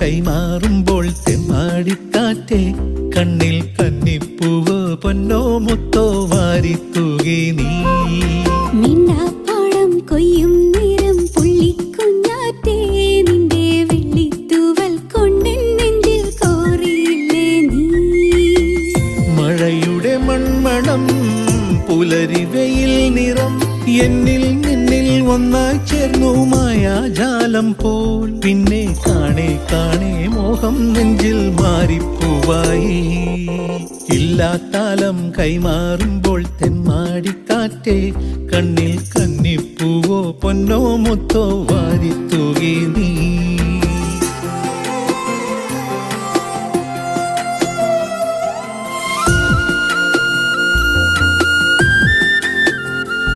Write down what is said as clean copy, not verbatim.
കൈമാറുമ്പോൾ തെമ്മാടിക്കാറ്റേ കണ്ണിൽ കന്നിപ്പൂവോ പൊന്നോ മുത്തോ വാരിത്തൂകി നീ മിണ്ടാപ്പാടം കൊയ്യും നേരം പുള്ളിക്കുഞ്ഞാറ്റേ നിന്റെ വെള്ളിത്തൂവൽ കൊണ്ടെൻ നെഞ്ചിൽ കോറിയില്ലേ നീ മഴയുടെ മൺമണം പുലരി വെയിൽ നിറം എന്നിൽ നിന്നിൽ ഒന്നായി ചേർന്നു മായാജാലം പോൽ പിന്നെ കാണേ കാണേ മോഹം നെഞ്ചിൽ മാറിപ്പൂവായി ഇല്ലാത്താലം കൈമാറുമ്പോൾ തെമ്മാടിക്കാറ്റേ കണ്ണിൽ കന്നിപ്പൂവോ പൊന്നോ മുത്തോ വാരിത്തൂകി നീ